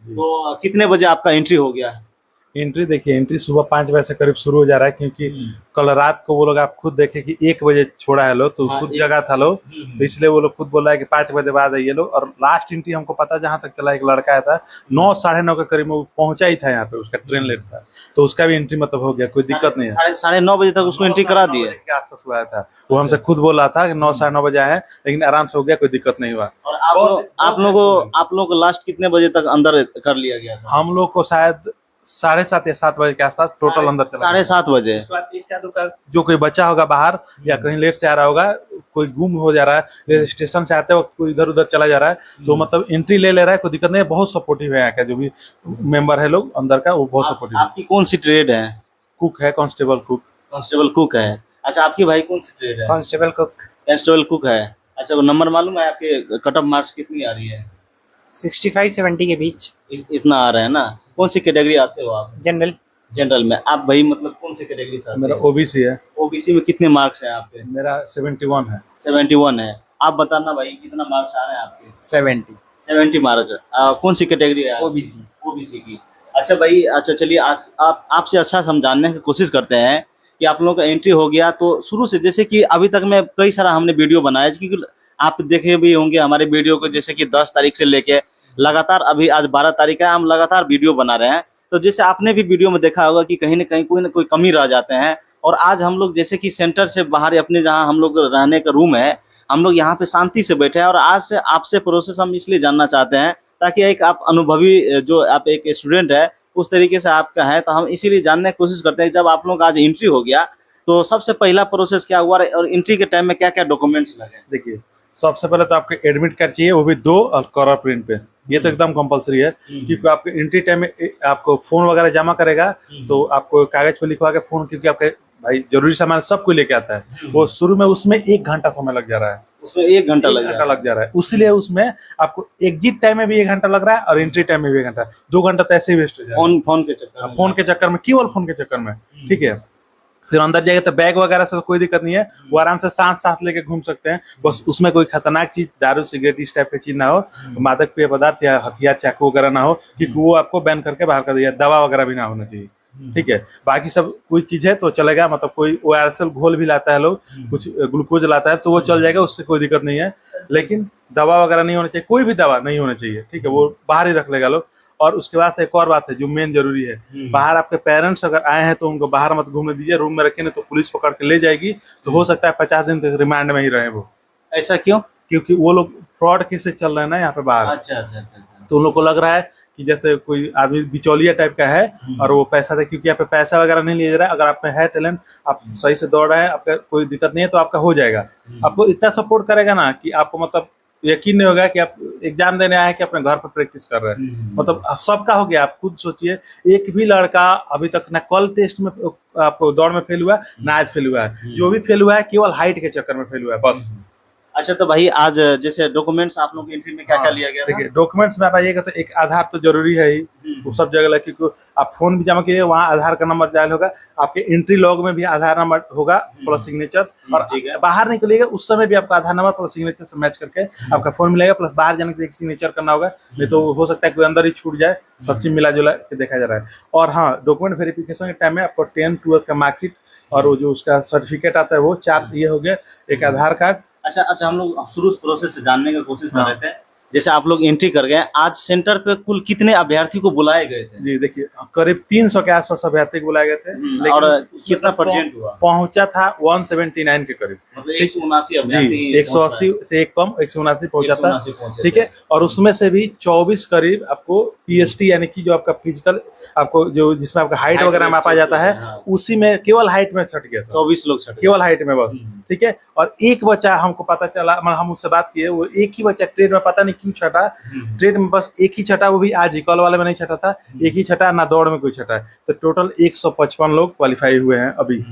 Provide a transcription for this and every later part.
तो कितने बजे आपका एंट्री हो गया है? एंट्री देखिए, एंट्री सुबह 5 बजे से करीब शुरू हो जा रहा है, क्योंकि कल रात को वो लोग आप खुद देखे कि 1 बजे छोड़ा है लोग, तो हाँ, खुद जगह था लोग, तो इसलिए वो लोग खुद बोला है कि 5 बजे बाद आइए लोग। और लास्ट एंट्री हमको पता जहाँ तक चला, एक लड़का आया था 9 साढ़े 9 के करीब में, वो पहुंचा ही था यहाँ पे, उसका ट्रेन लेट था, तो उसका भी एंट्री मतलब हो गया, कोई दिक्कत नहीं है। साढ़े 9 बजे तक उसको एंट्री करा दिए? के आसपास हुआ था, वो हमसे खुद बोल रहा था कि 9 साढ़े 9 बजे आए हैं, लेकिन आराम से हो गया, कोई दिक्कत नहीं हुआ। और आप लोगों को लास्ट कितने बजे तक अंदर कर लिया गया था? हम लोग को शायद 7:30 या 7 बजे के आसपास टोटल अंदर चला। 7:30 बजे? उसके बाद एक या दो का जो कोई बच्चा होगा बाहर या कहीं लेट से आ रहा होगा, कोई गुम हो जा रहा है, जैसे स्टेशन से आते वक्त कोई इधर उधर चला जा रहा है, तो मतलब एंट्री ले रहा है, कोई दिक्कत नहीं है। बहुत सपोर्टिव है यहाँ का जो भी मेंबर है लोग अंदर का, वो बहुत सपोर्टिव है। आपकी कौन सी ट्रेड है? कुक है, कांस्टेबल कुक। कांस्टेबल कुक है। अच्छा, आपकी भाई कौन सी ट्रेड है? Constable cook. कांस्टेबल कुक है। अच्छा, वो नंबर मालूम है आपके कट ऑफ मार्क्स कितनी आ रही है? 65-70 के बीच। इतना आ रहा है ना? कौन सी कैटेगरी आते हो आप? जनरल। जनरल में। आप भाई मतलब कौन सी कैटेगरी से आते मेरा हो? ओबीसी है। ओबीसी में कितने मार्क्स हैं आपके? मेरा 71 है। 71 है। आप बताना भाई कितना मार्क्स आ रहे हैं आपके? 70। 70 मार्क्स। कौन सी कैटेगरी है? ओबीसी। ओबीसी की। अच्छा भाई, अच्छा चलिए, आज आप आपसे अच्छा हम जानने की कोशिश करते हैं कि आप लोगों का एंट्री हो गया तो शुरू से, जैसे कि अभी तक में कई सारा हमने वीडियो बनाया, क्योंकि आप देखे भी होंगे हमारे वीडियो को, जैसे कि 10 तारीख से लेके लगातार अभी आज 12 तारीख है, हम लगातार वीडियो बना रहे हैं। तो जैसे आपने भी वीडियो में देखा होगा कि कहीं ना कोई कमी रह जाते हैं। और आज हम लोग जैसे कि सेंटर से बाहर अपने जहाँ हम लोग रहने का रूम है, हम लोग यहाँ पे शांति से बैठे हैं। और आज से आपसे प्रोसेस हम इसलिए जानना चाहते हैं ताकि एक आप अनुभवी, जो आप एक स्टूडेंट है उस तरीके से आपका है, तो हम इसीलिए जानने की कोशिश करते हैं। जब आप लोग आज एंट्री हो गया तो सबसे पहला प्रोसेस क्या हुआ और एंट्री के टाइम में क्या क्या डॉक्यूमेंट्स लगे? देखिए, सबसे पहले तो आपके एडमिट कार्ड चाहिए, वो भी 2 और कलर प्रिंट पे, ये तो एकदम कंपलसरी है, क्योंकि आपके एंट्री टाइम में आपको फोन वगैरह जमा करेगा, तो आपको कागज पे लिखवा के फोन, क्योंकि आपके भाई जरूरी सामान सब कोई लेके आता है, वो शुरू में उसमें 1 घंटा समय लग जा रहा है। उसमें 1 घंटा लग जा रहा है, इसलिए उसमें आपको एग्जिट टाइम में भी 1 घंटा लग रहा है और एंट्री टाइम में भी 1 घंटा, 2 घंटा तो ऐसे ही वेस्ट हो जाएगा फोन के चक्कर में। फोन के चक्कर में, केवल फोन के चक्कर में। ठीक है, फिर अंदर जाएगा तो बैग वगैरह से कोई दिक्कत नहीं है, वो आराम से साथ लेके घूम सकते हैं। बस उसमें कोई खतरनाक चीज, दारू सिगरेट इस टाइप की चीज ना हो, मादक पेय पदार्थ या हथियार चाकू वगैरह ना हो, क्योंकि वो आपको बैन करके बाहर कर दिया। दवा वगैरह भी ना होना चाहिए। ठीक है, बाकी सब कोई चीज है तो चलेगा, मतलब कोई ORSL घोल भी लाता है लोग, कुछ ग्लूकोज लाता है तो वो चल जाएगा, उससे कोई दिक्कत नहीं है। लेकिन दवा वगैरह नहीं होना चाहिए, कोई भी दवा नहीं होना चाहिए। ठीक है, वो बाहर ही रख लेगा लोग। और उसके बाद से एक और बात है जो मेन जरूरी है, बाहर आपके पेरेंट्स अगर आए हैं तो उनको बाहर मत घूमने दीजिए, रूम में रखें, तो पुलिस पकड़ के ले जाएगी, तो हो सकता है 50 दिन तक रिमांड में ही रहे वो। ऐसा क्यों? क्योंकि वो लोग फ्रॉड केसेस चल रहे हैं ना यहाँ पे बाहर। अच्छा। तो उन लोग को लग रहा है कि जैसे कोई आदमी बिचौलिया टाइप का है और वो पैसा दे, क्योंकि यहाँ पे पैसा वगैरह नहीं लिया जा रहा है। अगर आप में है टैलेंट, आप सही से दौड़ रहे हैं, आपका कोई दिक्कत नहीं है, तो आपका हो जाएगा। आपको इतना सपोर्ट करेगा ना कि आपको मतलब यकीन नहीं होगा कि आप एग्जाम देने आए कि अपने घर पर प्रैक्टिस कर रहे हैं। मतलब सबका हो गया। आप खुद सोचिए, एक भी लड़का अभी तक ना कल टेस्ट में आपको दौड़ में फेल हुआ, ना आज फेल हुआ है। जो भी फेल हुआ है केवल हाइट के चक्कर में फेल हुआ है बस। अच्छा, तो भाई आज जैसे डॉक्यूमेंट्स आप लोग एंट्री में क्या क्या लिया गया था? देखिए, डॉक्यूमेंट्स में आप आइएगा तो एक आधार तो जरूरी है ही, वो सब जगह लगे, क्योंकि आप फोन भी जमा कीजिए, वहाँ आधार का नंबर डायल होगा, आपके एंट्री लॉग में भी आधार नंबर होगा प्लस सिग्नेचर। और बाहर निकलिएगा उस समय भी आपका आधार नंबर प्लस सिग्नेचर से मैच करके आपका फोन मिलेगा, प्लस बाहर जाने के लिए सिग्नेचर करना होगा, नहीं तो हो सकता है कोई अंदर ही छूट जाए। सब चीज मिला जुला के देखा जा रहा है। और हाँ, डॉक्यूमेंट वेरिफिकेशन के टाइम में आपको 10th 12th का मार्कशीट और वो जो उसका सर्टिफिकेट आता है वो 4 ये हो गया, एक आधार कार्ड। अच्छा, हम लोग शुरू प्रोसेस से जानने की कोशिश कर रहे थे। जैसे आप लोग एंट्री कर गए, आज सेंटर पे कुल कितने अभ्यर्थी को बुलाए गए थे? जी देखिए, करीब 300 के आसपास अभ्यर्थी को बुलाए गए थे। लेकिन और कितना परसेंट हुआ? पहुंचा था 179 के करीब, मतलब 179 अभ्यर्थी। 180 से एक कम 179 पहुंचा था। ठीक है, और उसमें से भी 24 करीब आपको PST यानी कि जो आपका फिजिकल, आपको जो जिसमें आपका हाइट वगैरह मापा जाता है, उसी में केवल हाइट में छट गया। 24 लोग छट केवल हाइट में बस। ठीक है, और एक बच्चा हमको पता चला, हम उससे बात किए, वो एक ही बच्चा ट्रेड में पता नहीं क्यों छटा, ट्रेड में बस एक ही छटा, वो भी आज ही, कल वाले में नहीं छटा था, एक ही छटा, ना दौड़ में कोई छटा है। तो टोटल 155 लोग क्वालिफाई हुए हैं अभी।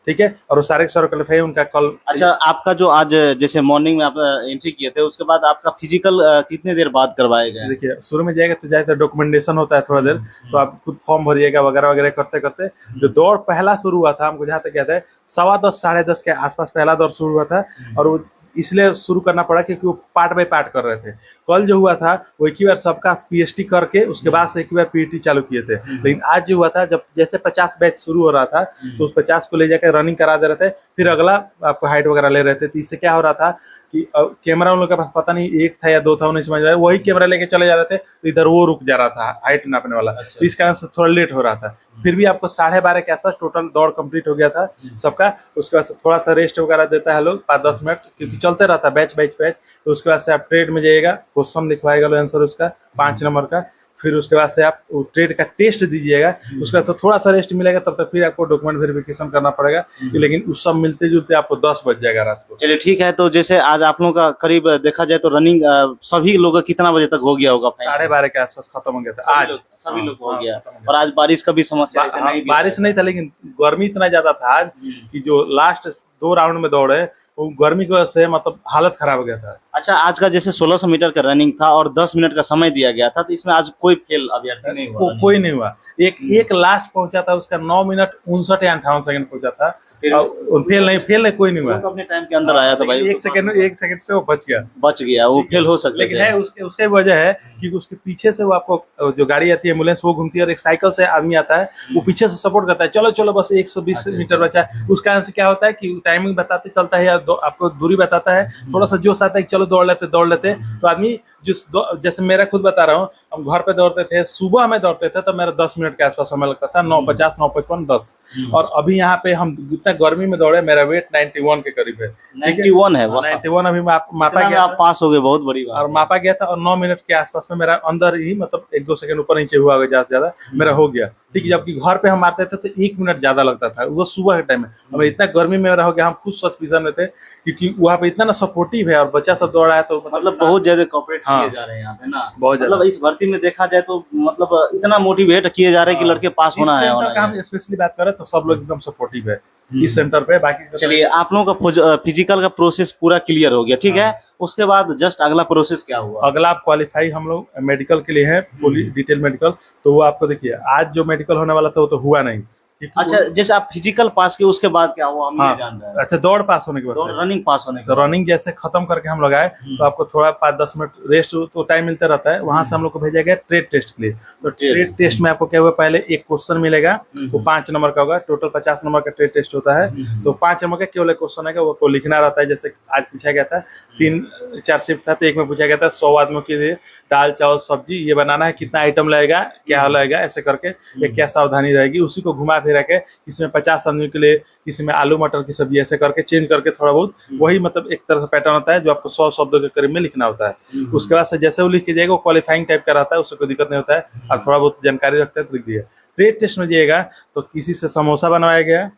ठीक है, और वो सारे के सारे क्वालिफाई उनका कल। अच्छा, आपका जो आज जैसे मॉर्निंग में आप एंट्री किए थे, उसके बाद आपका फिजिकल कितने देर बाद करवाए गए? देखिए, शुरू में जाएगा तो जाएगा डॉक्यूमेंटेशन होता है थोड़ा देर, तो आप खुद फॉर्म भरिएगा वगैरह वगैरह करते करते। जो दौड़ पहला शुरू हुआ था, हमको जहाँ तक याद है 10:15 साढ़े 10 के आसपास पहला दौड़ शुरू हुआ था, और वो इसलिए शुरू करना पड़ा क्योंकि वो पार्ट बाय पार्ट कर रहे थे। कल जो हुआ था वो एक ही बार सबका पीएचटी करके उसके बाद से एक ही बार पीटी चालू किए थे। लेकिन आज जो हुआ था, जब जैसे 50 बैच शुरू हो रहा था तो उस 50 को ले जाकर रनिंग करा दे रहे थे, फिर अगला आपको हाइट वगैरह ले रहे थे। तो इससे क्या हो रहा था कि कैमरा उन लोगों के पास पता नहीं एक था या दो था, उन्हें समझ रहा है, वही कैमरा लेके चले जा रहे थे तो इधर वो रुक जा रहा था हाइट नापने वाला। तो इस कारण से थोड़ा लेट हो रहा था। फिर भी आपको 12:30 के आसपास टोटल दौड़ कंप्लीट हो गया था सबका। उसके बाद से थोड़ा सा रेस्ट वगैरह देता है लोग 5-10 मिनट, क्योंकि चलते रहता है बैच बैच बैच। तो उसके बाद से आप ट्रेड में जाइएगा, क्वेश्चन लिखवाएगा लो आंसर उसका 5 नंबर का। फिर उसके बाद से आप ट्रेड का टेस्ट दीजिएगा। उसके बाद से थोड़ा सा रेस्ट मिलेगा, तब तक फिर आपको डॉक्यूमेंट वेरिफिकेशन करना पड़ेगा। लेकिन उस सब मिलते जुलते आपको 10 बज जाएगा रात को। चलिए ठीक है। तो जैसे आज आप लोगों का करीब देखा जाए तो रनिंग सभी लोगों का कितना बजे तक हो गया होगा? 12:30 के आसपास खत्म हो गया था आज। सभी लोग हो गया। और आज बारिश का भी समस्या ऐसे नहीं भी बारिश नहीं था, लेकिन गर्मी इतना ज्यादा था आज कि जो लास्ट 2 राउंड में दौड़े वो गर्मी की वजह से मतलब हालत खराब हो गया था। अच्छा, आज का जैसे 1600 मीटर का रनिंग था और 10 मिनट का समय दिया गया था, तो इसमें आज कोई फेल अभ्यर्थी नहीं हुआ? कोई नहीं हुआ। एक लास्ट पहुंचा था, उसका 9 मिनट 59 या 58 सेकंड पहुंचा था। फेल नहीं कोई नहीं हुआ। वो तो अपने टाइम के अंदर आया था भाई। एक सेकंड से वो बच गया। वो फेल हो सकता लेकिन है उसके वजह है कि उसके पीछे से वो आपको जो गाड़ी आती है एम्बुलेंस वो घूमती है, और एक साइकिल से आदमी आता है वो पीछे से सपोर्ट करता है, चलो चलो बस 120 मीटर बचा है। उस कारण से क्या होता है कि टाइमिंग बताते चलता है या आपको दूरी बताता है, थोड़ा सा जोश आता है कि चलो दौड़ लेते। तो आदमी जैसे मेरा खुद बता रहा हूँ, हम घर पे दौड़ते थे, सुबह में दौड़ते थे तो मेरा 10 मिनट के आसपास समय लगता था, 9:50, 9:55, 10। और अभी यहाँ पे हम इतना गर्मी में दौड़े, मेरा वेट 91 के करीब है। 91 है? 91 अभी मापा गया, आप पास हो गए, बहुत बड़ी बात। और मापा गया था, और 9 मिनट के आसपास में मेरा अंदर ही मतलब 1-2 सेकंड ऊपर नीचे हुआ ज्यादा से ज्यादा मेरा हो गया। ठीक है, जबकि घर पे हम मारते थे तो 1 मिनट ज्यादा लगता था, वो सुबह के टाइम में। हमें इतना गर्मी में रह गया, हम खुद सस्पिशन में थे क्योंकि वहाँ पे इतना ना सपोर्टिव है और बच्चा सब दौड़ा है, तो मतलब बहुत ज्यादा कॉपरेट किए जा रहे हैं यहाँ पे ना। मतलब इस भर्ती में देखा जाए तो मतलब इतना मोटिवेट किए जा रहे हैं कि लड़के पास होना है। हम स्पेशली बात करें तो सब लोग एकदम सपोर्टिव है इस सेंटर पे। बाकी चलिए, आप लोगों का फिजिकल का प्रोसेस पूरा क्लियर हो गया, ठीक है। उसके बाद जस्ट अगला प्रोसेस क्या हुआ? अगला आप क्वालिफाई हम लोग मेडिकल के लिए है, डिटेल मेडिकल। तो वो आपको देखिए, आज जो मेडिकल होने वाला था वो तो हुआ नहीं। अच्छा, जैसे आप फिजिकल पास किए उसके बाद क्या हुआ, हम ये जान रहे हैं। अच्छा, दौड़ पास होने के बाद रनिंग पास होने के तो रनिंग जैसे खत्म करके हम लोग आए तो आपको थोड़ा 5-10 मिनट रेस्ट तो टाइम मिलता रहता है। वहां से हम लोग को भेजा गया ट्रेड टेस्ट के लिए। तो ट्रेड टेस्ट में आपको क्या हुआ, पहले एक क्वेश्चन मिलेगा, वो 5 नंबर का होगा। टोटल 50 नंबर का ट्रेड टेस्ट होता है। तो 5 नंबर का केवल एक क्वेश्चन है, वो लिखना रहता है। जैसे आज पूछा गया था 3-4 शिफ्ट था, तो एक में पूछा गया था 100 आदमियों के लिए दाल चावल सब्जी ये बनाना है, कितना आइटम लगेगा, क्या लगेगा, ऐसे करके एक क्या सावधानी रहेगी। उसी को घुमा फिरा के किसी 50 आदमी के लिए, किसी में आलू मटर की सब्जी, ऐसे करके चेंज करके थोड़ा बहुत वही मतलब एक तरह से पैटर्न होता है जो आपको 100 शब्दों के करीब में लिखना होता है। उसके बाद से जैसे वो लिख के जाएगा वो क्वालिफाइंग टाइप का रहता है, उससे कोई दिक्कत नहीं होता है। आप थोड़ा बहुत जानकारी रखते हैं तो लिख दिया। ट्रेड टेस्ट में जाइएगा तो किसी से समोसा बनवाया गया,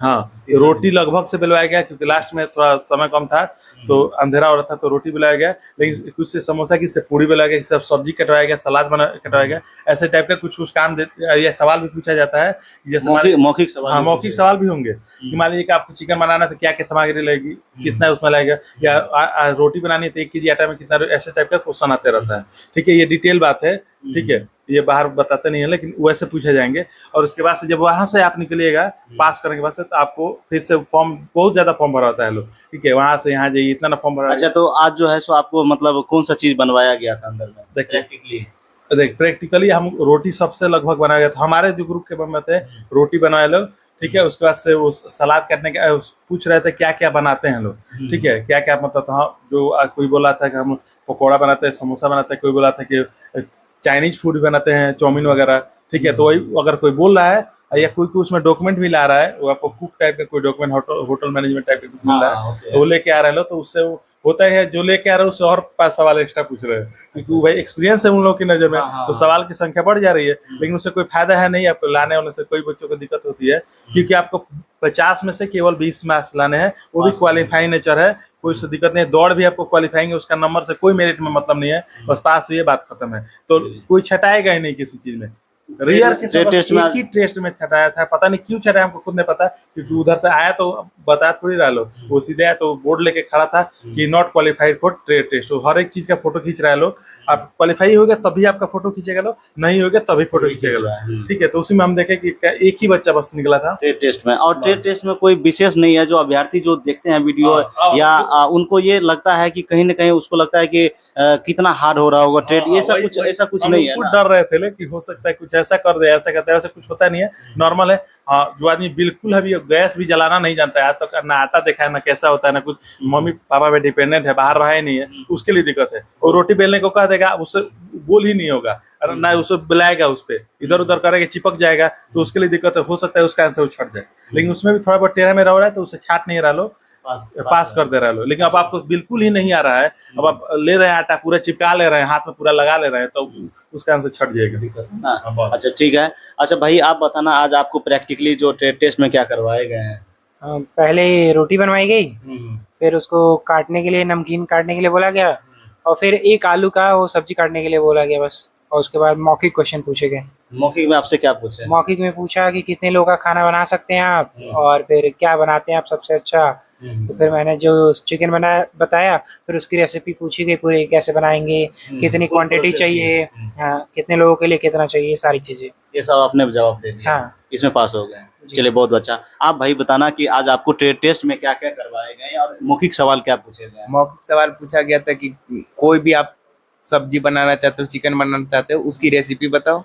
हाँ, रोटी लगभग से बिलवाया गया क्योंकि लास्ट में थोड़ा समय कम था तो अंधेरा हो रहा था, तो रोटी बिलाया गया। लेकिन कुछ से समोसा, किसी से पूरी बिलाया गया, किसी से सब्जी कटवाया गया, सलाद कटवाया गया। ऐसे टाइप का कुछ काम या सवाल भी पूछा जाता है, जैसे मौखिक सवाल भी होंगे कि मान लीजिए कि आपको चिकन बनाना है तो क्या क्या सामग्री लगेगी, कितना उसमें लगेगा, या रोटी बनानी है तो 1 kg आटा में कितना, ऐसे टाइप का क्वेश्चन आते रहता है। ठीक है, ये डिटेल बात है, ठीक है, ये बाहर बताते नहीं है लेकिन वैसे पूछे जाएंगे। और उसके बाद से जब वहां से आप निकलिएगा पास करने के बाद से, तो आपको फिर से फॉर्म, बहुत ज्यादा फॉर्म भरा होता है लोग, ठीक है, वहां से यहाँ जाइए, इतना ना फॉर्म भरा। अच्छा, तो आज जो है सो आपको मतलब कौन सा चीज बनवाया गया था अंदर में? देखिए प्रैक्टिकली हम रोटी सबसे लगभग बनाया गया था। हमारे जो ग्रुप के मेंबर थे रोटी बनाए लोग, ठीक है। उसके बाद से वो सलाद करने का पूछ रहे थे क्या क्या बनाते हैं लोग, ठीक है, क्या क्या मतलब था। जो कोई बोला था कि हम पकौड़ा बनाते हैं, समोसा बनाते हैं, कोई बोला था कि चाइनीज फूड बनाते हैं, चाउमीन वगैरह, ठीक है। तो वही अगर कोई बोल रहा है या कोई उसमें डॉक्यूमेंट भी ला रहा है, वो आपको कुक टाइप का कोई डॉक्यूमेंट, होटल मैनेजमेंट टाइप का कुछ मिल रहा है तो वो लेके आ रहे हैं लोग, तो उससे होता है जो लेके आ रहे हैं उससे और 5 सवाल एक्स्ट्रा पूछ रहे हैं क्योंकि भाई एक्सपीरियंस है उन लोगों की नजर में, तो सवाल की संख्या बढ़ जा रही है। लेकिन उससे कोई फायदा है नहीं, आपको लाने वाले से कोई बच्चों को दिक्कत होती है क्योंकि आपको 50 में से केवल 20 मार्क्स लाने हैं, वो भी क्वालिफाइंग नेचर है, कोई उससे दिक्कत नहीं है। दौड़ भी आपको क्वालिफाइंग है, उसका नंबर से कोई मेरिट में मतलब नहीं है, बस पास हुई है, बात खत्म है। तो कोई छटाएगा ही नहीं किसी चीज में, रियर के ट्रेड टेस्ट में एक ही टेस्ट में छटाया था, पता नहीं क्यों छटाया, हमको खुद नहीं पता, क्योंकि उधर से आया तो बता थोड़ी रहा लो, वो सीधे आया तो बोर्ड लेके खड़ा था कि not qualified for trade test. तो हर एक चीज का फोटो खींच रहा है लो, आप क्वालिफाई हो गया तभी आपका फोटो खींचेगा लो, नहीं हो गया तभी फोटो खींचेगा लो। ठीक है, तो उसी में हम देखे कि एक ही बच्चा बस निकला था ट्रेड टेस्ट में। और ट्रेड टेस्ट में कोई विशेष नहीं है, जो अभ्यर्थी जो देखते हैं वीडियो या उनको ये लगता है कि कहीं ना कहीं उसको लगता है कि कितना हार्ड हो रहा होगा ट्रेड, ऐसा कुछ नहीं है खुद ना? डर रहे थे कि हो सकता है कुछ ऐसा कर दे, ऐसा करता है, ऐसा कुछ होता नहीं है, नॉर्मल है। हाँ, जो आदमी बिल्कुल अभी गैस भी जलाना नहीं जानता है, आज तक ना आता देखा है, ना कैसा होता है, ना कुछ मम्मी पापा पे डिपेंडेंट है, बाहर रहा ही नहीं है, उसके लिए दिक्कत है। और रोटी बेलने को कह देगा, उससे गोल ही नहीं होगा, ना उसे बिलाएगा, उस पर इधर उधर करेगा, चिपक जाएगा, तो उसके लिए दिक्कत है। हो सकता है उसका आंसर वो छट जाए, लेकिन उसमें भी थोड़ा बहुत टेढ़ा मेरा हो रहा है तो उसे छाट नहीं रहा लो, पास कर दे रहा लो। लेकिन अब आपको बिल्कुल ही नहीं आ रहा है, अब आप ले रहे हैं आटा पूरा चिपका ले रहे हैं, हाथ में पूरा लगा ले रहे हैं, तो उसका आंसर छट जाएगा। हाँ, अच्छा ठीक है। अच्छा भाई आप बताना, आज आपको प्रैक्टिकली जो ट्रेड टेस्ट में क्या करवाए गए हैं? पहले रोटी बनवाई गई, फिर उसको काटने के लिए, नमकीन काटने के लिए बोला गया, और फिर एक आलू का वो सब्जी काटने के लिए बोला गया बस। और उसके बाद मौखिक क्वेश्चन पूछे गए। मौखिक में आपसे क्या पूछे? मौखिक में पूछा कि कितने लोगों का खाना बना सकते हैं आप, और फिर क्या बनाते हैं आप सबसे अच्छा। तो फिर मैंने जो चिकन बताया, फिर उसकी रेसिपी पूछी गई पूरी, कैसे बनाएंगे, कितनी क्वांटिटी चाहिए, हाँ, कितने लोगों के लिए कितना चाहिए, सारी चीजें। ये सब आपने जवाब दे दिया? हाँ, इसमें पास हो गए। चलिए बहुत अच्छा। आप भाई बताना कि आज आपको ट्रेड टेस्ट में क्या क्या करवाए गए और मौखिक सवाल क्या पूछे गए? मौखिक सवाल पूछा गया था कि कोई भी आप सब्जी बनाना चाहते हो, चिकन बनाना चाहते हो, उसकी रेसिपी बताओ,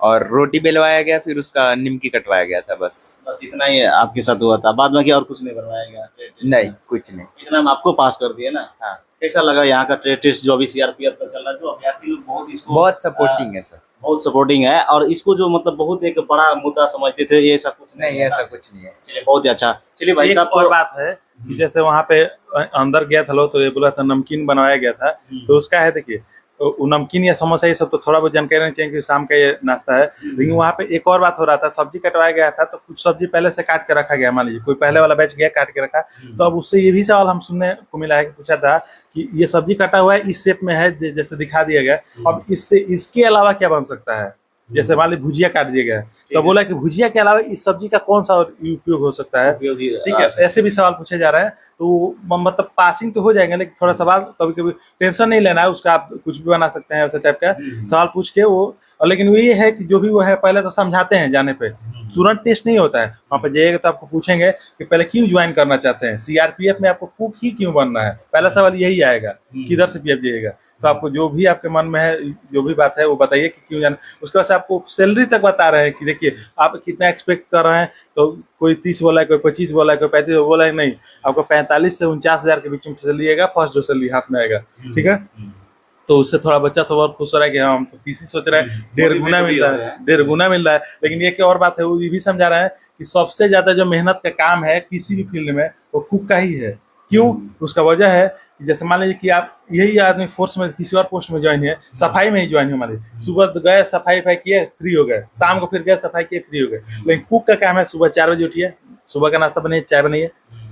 और रोटी बेलवाया गया, फिर उसका निमकी कटवाया गया था। बस इतना ही आपके साथ हुआ था, बाद में क्या और कुछ नहीं करवाया गया? नहीं, कुछ नहीं। इतना में आपको पास कर दिए ना? हाँ। कैसा लगा यहाँ का ट्रेड टेस्ट जो अभी सीआरपीएफ का चल रहा है? जो अभ्यर्थी लोग बहुत इसको बहुत सपोर्टिंग है सर। बहुत सपोर्टिंग है, और इसको जो मतलब बहुत एक बड़ा मुद्दा समझते थे, ये ऐसा कुछ नहीं, ऐसा कुछ नहीं है। चलिए बहुत ही अच्छा। चलिए भाई एक साहब और बात है कि जैसे वहाँ पे अंदर गया था लो, तो ये बोला था नमकीन बनवाया गया था, तो उसका है देखिए, वो नमकीन या समोसा ये सब तो थोड़ा बहुत जानकारी नहीं चाहिए कि शाम का ये नाश्ता है। लेकिन वहाँ पे एक और बात हो रहा था, सब्जी कटवाया गया था, तो कुछ सब्जी पहले से काट के रखा गया, मान लीजिए कोई पहले वाला बैच गया काट के रखा, तो अब उससे ये भी सवाल हम सुनने को मिला है कि पूछा था कि ये सब्जी कटा हुआ है, इस शेप में है जैसे दिखा दिया गया, अब इससे इसके अलावा क्या बन सकता है? जैसे मान लीजिए भुजिया काट दिया गया, तो बोला कि भुजिया के अलावा इस सब्जी का कौन सा उपयोग हो सकता है? ठीक है, ऐसे भी सवाल पूछे जा रहे हैं, तो मतलब पासिंग तो हो जाएंगे, लेकिन थोड़ा सवाल कभी कभी टेंशन नहीं लेना है उसका, आप कुछ भी बना सकते हैं, वैसे टाइप का सवाल पूछ के वो। लेकिन वो ये है कि जो भी वो है पहले तो समझाते हैं, जाने पे तुरंत टेस्ट नहीं होता है। वहाँ पे जाइएगा तो आपको पूछेंगे कि पहले क्यों ज्वाइन करना चाहते हैं, सीआरपीएफ में आपको कुक ही क्यों बनना है, पहला सवाल यही आएगा, किधर से पीएफ जाइएगा। तो आपको जो भी आपके मन में है, जो भी बात है वो बताइए कि क्यों जाना। उसके बाद से आपको सैलरी तक बता रहे हैं कि देखिए आप कितना एक्सपेक्ट कर रहे हैं, तो कोई 30 बोला है, कोई 25 बोला है, कोई 35 बोला है, नहीं, आपको 45 से 49 हज़ार के बीच में सैलरी आएगा, फर्स्ट जो सैलरी हाथ में आएगा। ठीक है, तो उससे थोड़ा बच्चा सब और खुश हो रहा है कि हाँ हम तो 30 ही सोच रहे हैं, 1.5 गुना मिल रहा है, 1.5 गुना मिल रहा है। लेकिन ये क्या और बात है, वो ये भी समझा रहे हैं कि सबसे ज्यादा जो मेहनत का काम है किसी भी फील्ड में, वो कुक का ही है। क्यों? उसका वजह है कि जैसे मान लीजिए कि आप यही आदमी फोर्स में किसी और पोस्ट में ज्वाइन है, सफाई में ही ज्वाइन हो, मान लीजिए सुबह गए सफाई किए फ्री हो गए, शाम को फिर गए सफाई किए फ्री हो गए। लेकिन कुक का काम है सुबह 4 बजे उठिए, सुबह का नाश्ता बनाइए, चाय बनाइए,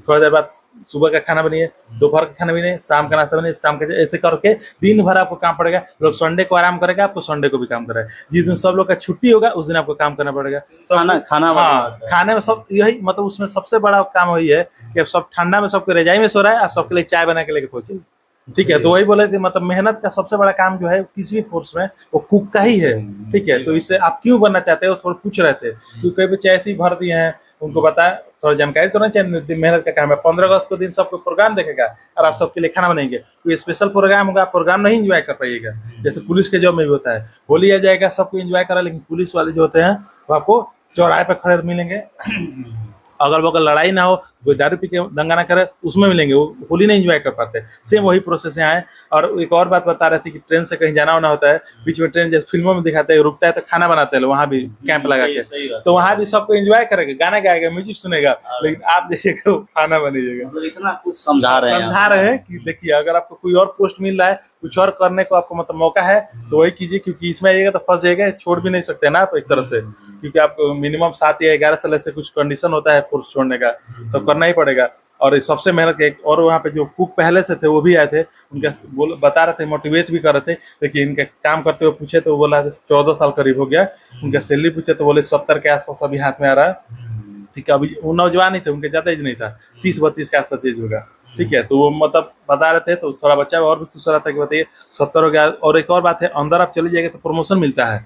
थोड़ा देर बाद सुबह का खाना बनाइए, दोपहर का खाना बनाइए, शाम का नाश्ता बनाइए, शाम का, ऐसे करके दिन भर आपको काम पड़ेगा। लोग संडे को आराम करेगा, आपको संडे को भी काम करेगा। जिस दिन सब लोग का छुट्टी होगा उस दिन आपको काम करना पड़ेगा। खाना हाँ, खाने में सब यही, मतलब उसमें सबसे बड़ा काम वही है कि अब सब ठंडा में सबके रजाई में सो रहा है, आप सबके लिए चाय बना के लेके पहुंचे। ठीक है, तो वही बोले थे, मतलब मेहनत का सबसे बड़ा काम जो है किसी भी फोर्स में वो कुक का ही है। ठीक है, तो इससे आप क्यों बनना चाहते हो थोड़ा पूछ रहे थे, क्योंकि कई बच्चे ऐसे ही भर दिए हैं, उनको बताया थोड़ा जानकारी तो नहीं चाहिए, मेहनत का काम है। 15 अगस्त को दिन सबको प्रोग्राम देखेगा और आप सबके लिए खाना बनाएंगे, कोई स्पेशल प्रोग्राम होगा, प्रोग्राम नहीं एंजॉय कर पाइएगा। जैसे पुलिस के जॉब में भी होता है, होली आ जाएगा सबको एंजॉय करा, लेकिन पुलिस वाले जो होते हैं वो आपको चौराहे पर खड़े मिलेंगे, अगल बगल लड़ाई ना हो, कोई दारू पी के दंगा ना करे, उसमें मिलेंगे, वो होली नहीं एंजॉय कर पाते। सेम वही प्रोसेस यहाँ है। और एक और बात बता रहे थे कि ट्रेन से कहीं जाना होना होता है, बीच में ट्रेन जैसे फिल्मों में दिखाते हैं रुकता है तो खाना बनाते हैं, वहाँ भी कैंप लगा के, तो वहाँ भी सबको एंजॉय करेगा, गाना गाएगा, म्यूजिक सुनेगा, लेकिन आप देखिएगा खाना बनीजिएगा। इतना कुछ समझा रहे हैं कि देखिए अगर आपको कोई और पोस्ट मिल रहा है, कुछ और करने को आपको मतलब मौका है, तो वही कीजिए, क्योंकि इसमें आइएगा तो फंस जाएगा, छोड़ भी नहीं सकते ना, तो एक तरह से, क्योंकि आप मिनिमम 7 या 11 साल से कुछ कंडीशन होता है कोर्स छोड़ने का, तो करना ही पड़ेगा। और ये सबसे मेहनत एक और वहाँ पे जो कुक पहले से थे वो भी आए थे, उनका बता रहे थे, मोटिवेट भी कर रहे थे। लेकिन इनके काम करते हुए पूछे तो वो बोला 14 साल करीब हो गया। उनका सैलरी पूछे तो बोले 70 के आसपास अभी हाथ में आ रहा है। ठीक है, अभी वो नौजवान ही थे, उनके ज्यादा एज नहीं था, 30-32 के आसपास एज होगा। ठीक है, तो वो मतलब बता रहे थे तो थोड़ा बच्चा और भी खुश हो रहा था कि बताइए 70 हो गया। और एक और बात है, अंदर आप चले जाएंगे तो प्रमोशन मिलता है।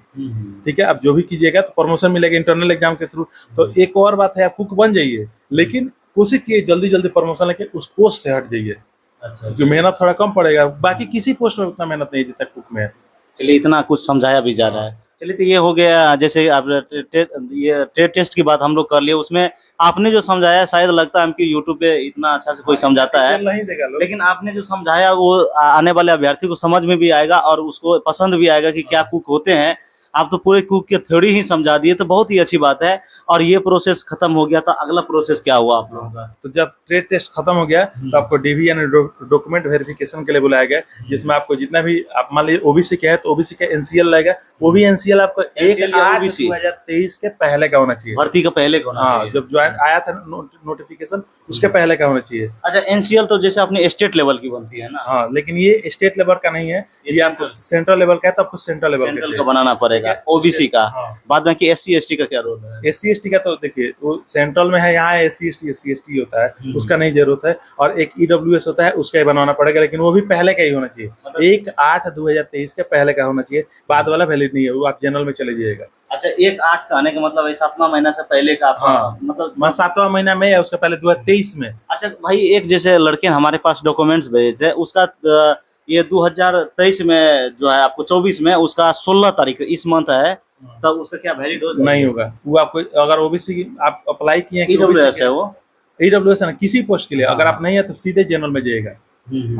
ठीक है, आप जो भी कीजिएगा तो प्रमोशन मिलेगा इंटरनल एग्जाम के थ्रू। तो एक और बात है, आप कुक बन जाइए, लेकिन कोशिश कीजिए जल्दी जल्दी प्रमोशन लेके उस पोस्ट से हट जाइए। अच्छा, जो मेहनत थोड़ा कम पड़ेगा, बाकी किसी पोस्ट में उतना मेहनत नहीं जितना कुक में है। चलिए इतना कुछ समझाया भी जा रहा है। चलिए तो ये हो गया, जैसे आप ये ट्रेड टेस्ट की बात हम लोग कर लिए, उसमें आपने जो समझाया शायद लगता है कि यूट्यूब पे इतना अच्छा से कोई समझाता है नहीं देगा लोग। लेकिन आपने जो समझाया वो आने वाले अभ्यर्थी को समझ में भी आएगा और उसको पसंद भी आएगा कि क्या कुक होते हैं। आप तो पूरे कुक की थ्योरी ही समझा दिए, तो बहुत ही अच्छी बात है। और ये प्रोसेस खत्म हो गया, तो अगला प्रोसेस क्या हुआ आप लोगों का? तो जब ट्रेड टेस्ट खत्म हो गया तो आपको डीवी यानी डॉक्यूमेंट वेरिफिकेशन के लिए बुलाया गया, जिसमें आपको जितना भी आप मान लीजिए ओबीसी के है तो ओबीसी का एनसीएल लगेगा। वो भी एनसीएल आपको 1/8/2023 के पहले का होना चाहिए। भर्ती का पहले का होना हाँ, चाहिए। जब ज्वाइन आया था नोटिफिकेशन उसके पहले का होना चाहिए। अच्छा, एनसीएल तो जैसे अपने स्टेट लेवल की बनती है ना? हाँ, लेकिन ये स्टेट लेवल का नहीं है, ये आपको सेंट्रल लेवल का है, तो आपको सेंट्रल लेवल का सेंट्रल का चाहिए। बनाना पड़ेगा, ओबीसी का। हाँ। बाद में कि एससी एसटी का क्या रोल है? एससी एसटी का तो देखिए वो सेंट्रल में है, यहाँ एससी एसटी होता है, उसका नहीं जरूरत है। और एक ईडब्ल्यूएस होता है, उसका ही बनवाना पड़ेगा, लेकिन वो भी पहले का ही होना चाहिए। 1/8/2023 के पहले का होना चाहिए, बाद वाला वैलिड नहीं है, वो आप जनरल में चले जाइएगा। अच्छा, 1/8 का आने का मतलब है 7वां महीना से पहले का आपका, हाँ, मतलब 7वां महीना में या उसका पहले 2023 में। अच्छा भाई, एक जैसे लड़के ने हमारे पास डॉक्यूमेंट्स भेजे थे, उसका ये 2023 में जो है आपको 24 में उसका 16 तारीख इस मंथ है, तब उसका क्या वैलिड हो नहीं होगा वो। आपको अगर ओबीसी आप अप्लाई किए ईडब्ल्यूएस है वो, ईडब्ल्यूएस है ना, किसी पोस्ट के लिए अगर आप नहीं है तो सीधे जनरल में जाइएगा।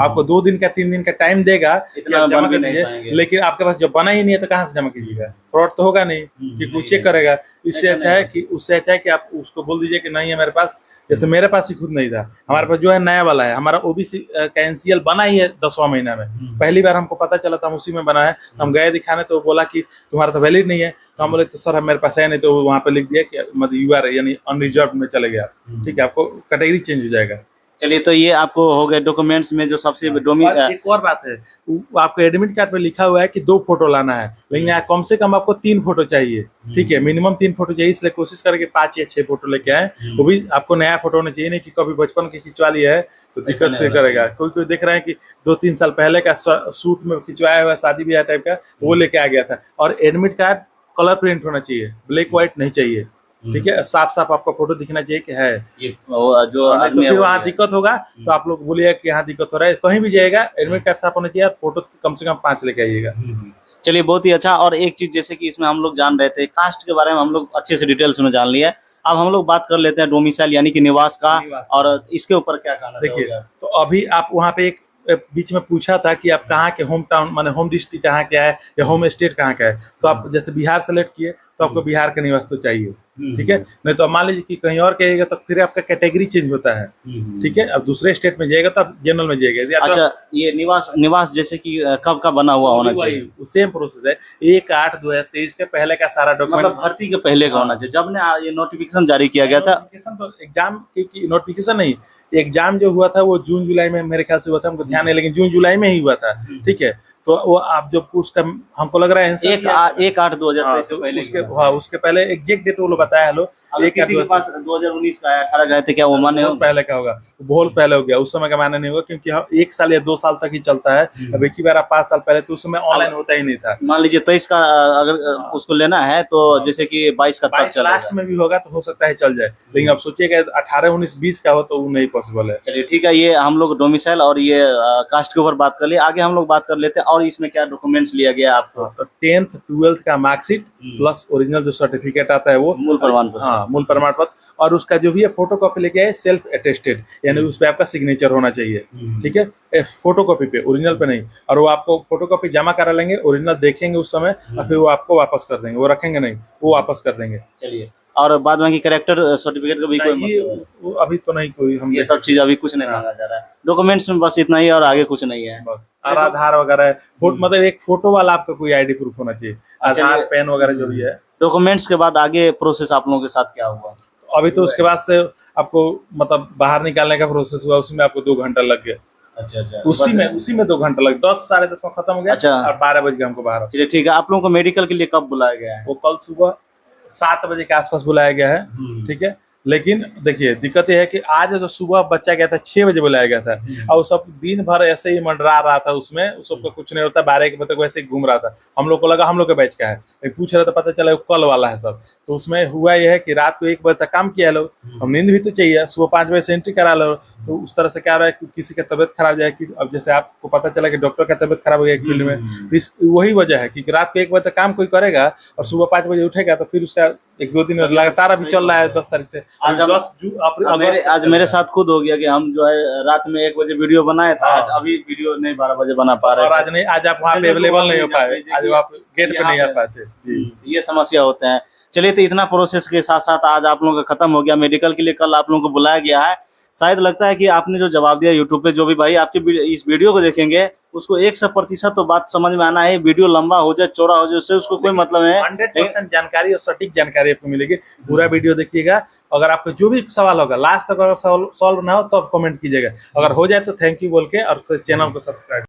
आपको 2 दिन का 3 दिन का टाइम देगा कि इतना आप जमा बन भी कर नहीं दीजिए, पाएंगे। लेकिन आपके पास जब बना ही नहीं है तो कहाँ से जमा कीजिएगा? फ्रॉड तो होगा नहीं कि कोई चेक करेगा। इससे ऐसा अच्छा नहीं है कि उससे अच्छा है कि आप उसको बोल दीजिए कि नहीं है मेरे पास। जैसे मेरे पास ही खुद नहीं था, हमारे पास जो है नया वाला है, हमारा ओबीसी का एनसीएल बना ही है 10वां महीना में। पहली बार हमको पता चला था, हम उसी में बना है। हम गए दिखाने तो बोला कि तुम्हारा तो वैलिड नहीं है। तो हम बोले तो सर मेरे पास है नहीं, तो वहाँ पे लिख दिया कि मतलब यूआर यानी अनरिजर्व में चले गया। ठीक है, आपको कैटेगरी चेंज हो जाएगा। चलिए तो ये आपको हो गए डॉक्यूमेंट्स में जो सबसे और एक और बात है, आपको एडमिट कार्ड पे लिखा हुआ है कि 2 फोटो लाना है, लेकिन यहाँ कम से कम आपको 3 फोटो चाहिए। ठीक है, मिनिमम 3 फोटो चाहिए, इसलिए कोशिश करें कि 5 या 6 फोटो लेके आए। वो भी आपको नया फोटो होना चाहिए, नहीं कि कभी बचपन की खिंचवा लिया है तो दिक्कत फिर करेगा। कोई देख रहे हैं कि 2-3 साल पहले का सूट में खिंचवाया हुआ शादी ब्याह टाइप का, वो लेके आ गया था। और एडमिट कार्ड कलर प्रिंट होना चाहिए, ब्लैक व्हाइट नहीं चाहिए। ठीक है, साफ साफ आपका फोटो दिखना चाहिए कि है ये जो तो आदमी फिर वहाँ दिक्कत होगा तो आप लोग बोलिए कि यहाँ दिक्कत हो रहा है। कहीं भी जाएगा एडमिट कार्ड साफ होना चाहिए, फोटो कम से कम 5 लेके आइएगा। चलिए बहुत ही अच्छा। और एक चीज जैसे कि इसमें हम लोग जान रहे थे, कास्ट के बारे में हम लोग अच्छे से डिटेल्स में जान लिया है। अब हम लोग बात कर लेते हैं डोमिसाइल यानी कि निवास का, और इसके ऊपर क्या कहना देखिए, चाहोगे? तो अभी आप वहाँ पे एक बीच में पूछा था कि आप कहाँ के, होम टाउन माने होम डिस्ट्रिक्ट कहाँ का है या होम स्टेट कहाँ का है। तो आप जैसे बिहार सेलेक्ट किए तो आपको बिहार का निवास तो चाहिए। ठीक है, नहीं तो मान लीजिए कि कहीं और कहिएगा तो फिर आपका कैटेगरी चेंज होता है। ठीक है, अब दूसरे स्टेट में जाएगा तो आप जनरल में जाएगा। अच्छा, ये निवास जैसे कि कब का बना हुआ होना चाहिए? सेम प्रोसेस है, 1/8/2023 के पहले का सारा डॉक्यूमेंट, मतलब भर्ती के पहले का होना चाहिए। जब ने ये नोटिफिकेशन जारी किया गया था, तो एग्जाम की नोटिफिकेशन नहीं, एग्जाम जो हुआ था वो जून जुलाई में मेरे ख्याल से हुआ था, हमको ध्यान है, लेकिन जून जुलाई में ही हुआ था। ठीक है, तो वो आप जब उसका हमको लग रहा है 1/8/2023 से पहले उसके पहले एग्जैक्ट डेट वो लोग बताया है। अगर किसी के पास 2019 का है, 18 का है, तो क्या वो मान्य हो? पहले का होगा, बहुत पहले हो गया, उस समय का मान्य नहीं होगा, क्योंकि 1 साल या 2 साल तक ही चलता है। अब एक ही बार 5 साल पहले तो उस समय ऑनलाइन होता ही नहीं था। मान लीजिए 23 का अगर उसको लेना है तो जैसे कि 22 का तक 22 चलेगा। लास्ट में भी होगा तो हो सकता है चल जाए, लेकिन अब सोचिएगा 18, 19, 20 का हो तो वो नहीं पॉसिबल है। चलिए ठीक है, ये हम लोग डोमिसाइल और ये कास्ट के ऊपर बात कर लिए। आगे हम लोग बात कर लेते हैं और इसमें क्या डॉक्यूमेंट्स लिया गया आपको? तो 10th 12th का मार्कशीट प्लस ओरिजिनल जो सर्टिफिकेट आता है वो, मूल प्रमाण पत्र। हाँ, मूल प्रमाण पत्र। और उसका जो भी है फोटो कॉपी लेके आए, सेल्फ अटेस्टेड, यानी उस पे आपका सिग्नेचर होना चाहिए। ठीक है, फोटो कॉपी पे, ओरिजिनल पे नहीं। और वो आपको फोटो कॉपी जमा करा लेंगे, ओरिजिनल देखेंगे उस समय, और फिर वो आपको वापस कर देंगे। वो रखेंगे नहीं, वो वापस कर देंगे। चलिए, और बाद में कैरेक्टर सर्टिफिकेट का भी कोई मतलब वो अभी तो नहीं, कोई हम ये सब चीज अभी कुछ नहीं मांगा जा रहा है डॉक्यूमेंट्स में, बस इतना ही और आगे कुछ नहीं है। बस और आधार वगैरह है, मतलब एक फोटो वाला आपका कोई आईडी प्रूफ होना चाहिए, आधार, पेन वगैरह जो भी है। डॉक्यूमेंट्स के बाद आगे प्रोसेस आप लोगों के साथ क्या हुआ? अभी तो उसके बाद से आपको मतलब बाहर निकालने का प्रोसेस हुआ, उसमें आपको 2 घंटा लग गया। अच्छा अच्छा, उसी में 2 घंटा लग, 10 साढ़े 10 में खत्म हो गया। अच्छा। और 12 बजे हमको बाहर, चलिए ठीक है। आप लोगों को मेडिकल के लिए कब बुलाया गया है? वो कल सुबह 7 बजे के आसपास बुलाया गया है। ठीक है, लेकिन देखिए दिक्कत ये है कि आज जो सुबह बच्चा गया था 6 बजे बुलाया गया था, और वो सब दिन भर ऐसे ही मंडरा रहा था, उसमें उस सबका कुछ नहीं होता, 12 बजे तक वैसे ही घूम रहा था। हम लोग को लगा हम लोग के बैच का है, लेकिन पूछ रहे तो पता चला वो कल वाला है सब। तो उसमें हुआ यह है कि रात को 1 बजे तक काम किया लोग, हम नींद भी तो चाहिए, सुबह 5 बजे से एंट्री करा लो। तो उस तरह से क्या रहा है कि किसी का तबियत खराब जाए कि अब जैसे आपको पता चला कि डॉक्टर का तबियत खराब हो गया एक फील्ड में, तो इस वही वजह है कि रात को 1 बजे तक काम कोई करेगा और सुबह 5 बजे उठेगा, तो फिर उसका 1-2 दिन लगातार अभी चल रहा है 10 तारीख से। आज मेरे साथ खुद हो गया कि हम जो है रात में 1 बजे वीडियो बनाए था, आज अभी वीडियो नहीं 12 बजे बना पा रहे और आज नहीं, आज आप वहाँ पे अवेलेबल नहीं हो पाए, आज आप गेट पे नहीं आ पाए थे जी। ये समस्या होते हैं। चलिए, तो इतना प्रोसेस के साथ साथ आज आप लोगों का खत्म हो गया। मेडिकल के लिए कल आप लोगों को बुलाया गया है। शायद लगता है कि आपने जो जवाब दिया यूट्यूब पे, जो भी भाई आपके इस वीडियो को देखेंगे उसको 100% तो बात समझ में आना है। वीडियो लंबा हो जाए, चौड़ा हो जाए, उससे उसको कोई मतलब है 100% जानकारी और सटीक जानकारी आपको मिलेगी। पूरा वीडियो देखिएगा। अगर आपको जो भी सवाल होगा लास्ट तक अगर सॉल्व ना हो तो आप कमेंट कीजिएगा, अगर हो जाए तो थैंक यू बोल के और चैनल को सब्सक्राइब